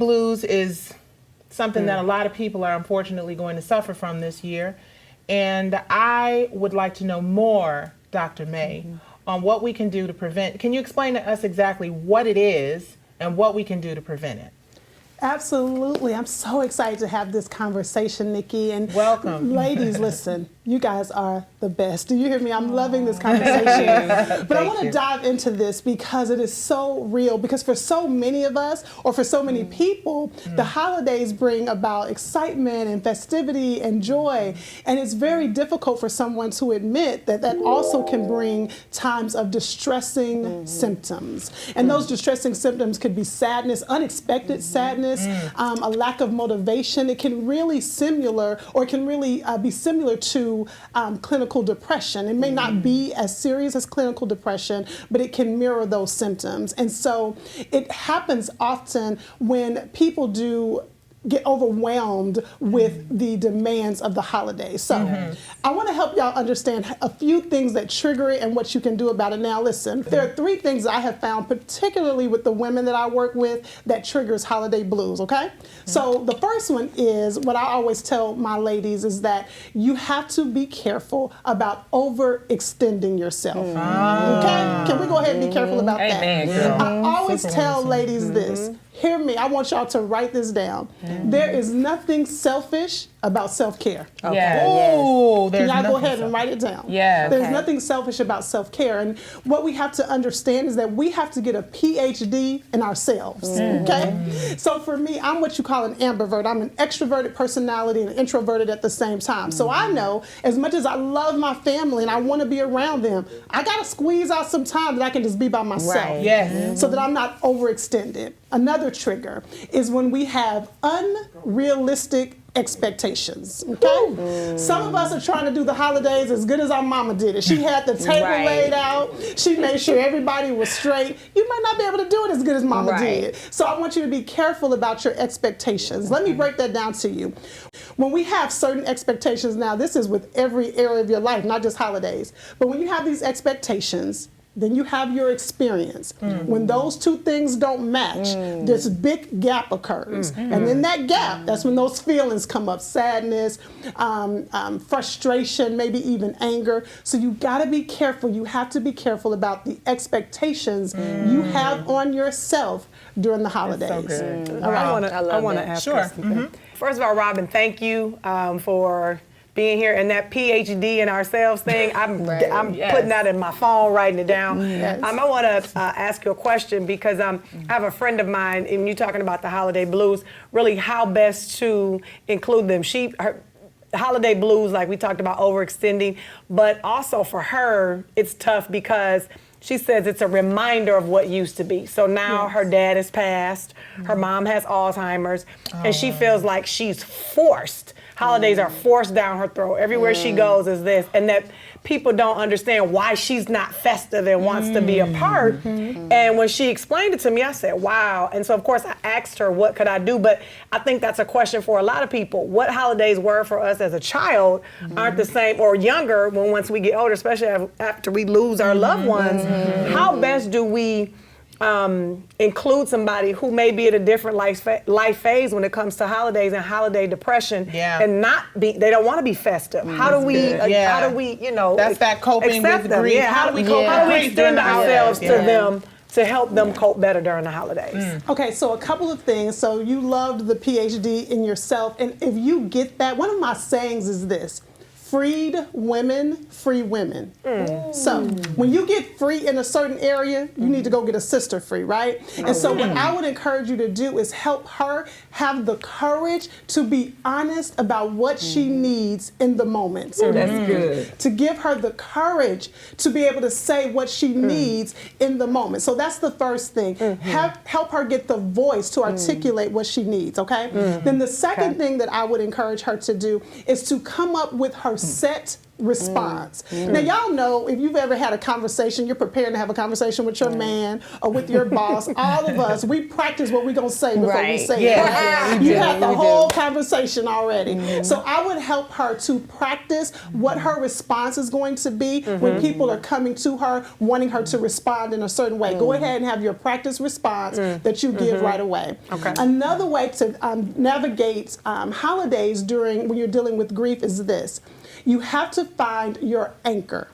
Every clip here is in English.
blues is something that a lot of people are unfortunately going to suffer from this year. And I would like to know more, Dr. May, on what we can do to prevent. Can you explain to us exactly what it is and what we can do to prevent it? Absolutely. I'm so excited to have this conversation, Nikki. And welcome. Ladies, listen, you guys are the best. Do you hear me? I'm loving this conversation. But I want to dive into this because it is so real. Because for so many of us, or for so many people, the holidays bring about excitement and festivity and joy. And it's very difficult for someone to admit that that also can bring times of distressing symptoms. And those distressing symptoms could be sadness, unexpected sadness, a lack of motivation. It can really similar, or it can really be similar to clinical depression. It may not be as serious as clinical depression, but it can mirror those symptoms. And so it happens often when people do get overwhelmed with the demands of the holidays. So I want to help y'all understand a few things that trigger it and what you can do about it. Now listen, there are 3 things I have found, particularly with the women that I work with, that triggers holiday blues, okay? So the first one is, what I always tell my ladies is that you have to be careful about overextending yourself, okay? Can we go ahead and be careful about that? I always tell ladies this. Hear me, I want y'all to write this down. There is nothing selfish about self-care. Okay. Oh, can y'all go ahead and write it down? There's nothing selfish about self-care. And what we have to understand is that we have to get a PhD in ourselves, okay? So for me, I'm what you call an ambivert. I'm an extroverted personality and introverted at the same time. So I know, as much as I love my family and I want to be around them, I got to squeeze out some time that I can just be by myself. So that I'm not overextended. Another trigger is when we have unrealistic expectations, okay? Some of us are trying to do the holidays as good as our mama did it. She had the table laid out. She made sure everybody was straight. You might not be able to do it as good as mama did. So I want you to be careful about your expectations. Let me break that down to you. When we have certain expectations, now this is with every area of your life, not just holidays, but when you have these expectations, then you have your experience. When those 2 things don't match, this big gap occurs. And in that gap, that's when those feelings come up, sadness, frustration, maybe even anger. So you gotta be careful. You have to be careful about the expectations you have on yourself during the holidays. That's so good. All right. I want to ask something. First of all, Robin, thank you for being here, and that PhD in ourselves thing, I'm putting that in my phone, writing it down. I want to ask you a question because I have a friend of mine, and you're talking about the holiday blues, really how best to include them. Her holiday blues, like we talked about, overextending, but also for her, it's tough because she says it's a reminder of what used to be. So now her dad has passed, her mom has Alzheimer's, and she feels like she's forced. Holidays are forced down her throat. Everywhere she goes is this. And that people don't understand why she's not festive and wants to be a part. And when she explained it to me, I said, wow. And so, of course, I asked her, what could I do? But I think that's a question for a lot of people. What holidays were for us as a child aren't the same, or younger, when once we get older, especially after we lose our loved ones. How best do we include somebody who may be at a different life phase when it comes to holidays and holiday depression, and they don't want to be festive. How do we, that's that coping with grief. How do we cope with grief, extend ourselves to them to help them cope better during the holidays? Okay, so a couple of things. So you loved the PhD in yourself, and if you get that, one of my sayings is this: freed women, free women. So when you get free in a certain area, you need to go get a sister free, right? And so what I would encourage you to do is help her have the courage to be honest about what she needs in the moment. That's good. To give her the courage to be able to say what she needs in the moment. So that's the first thing. Help her get the voice to articulate what she needs, okay? Then the second thing that I would encourage her to do is to come up with her set response. Now, y'all know if you've ever had a conversation, you're preparing to have a conversation with your man or with your boss. All of us, we practice what we're going to say before we say it. You have the whole conversation already. So I would help her to practice what her response is going to be when people are coming to her, wanting her to respond in a certain way. Go ahead and have your practice response that you give right away. Another way to navigate holidays when you're dealing with grief is this. You have to find your anchor.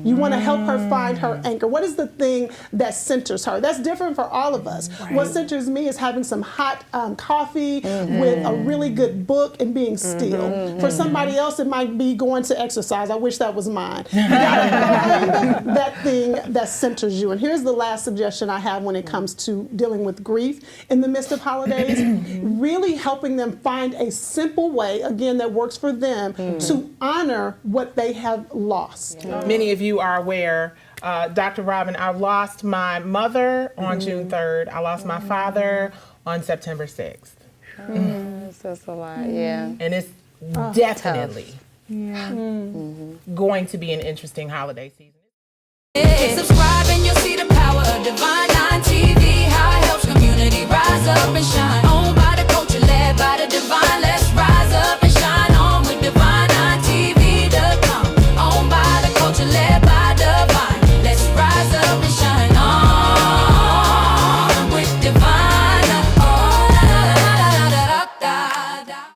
You want to help her find her anchor. What is the thing that centers her? That's different for all of us. What centers me is having some hot coffee with a really good book and being still. For somebody else, it might be going to exercise. I wish that was mine. You gotta find that thing that centers you. And here's the last suggestion I have when it comes to dealing with grief in the midst of holidays. Really helping them find a simple way, again, that works for them to honor what they have lost. Many of you are aware, Dr. Robin, I lost my mother on June 3rd. I lost my father on September 6th. That's a lot, yeah. And it's definitely going to be an interesting holiday season.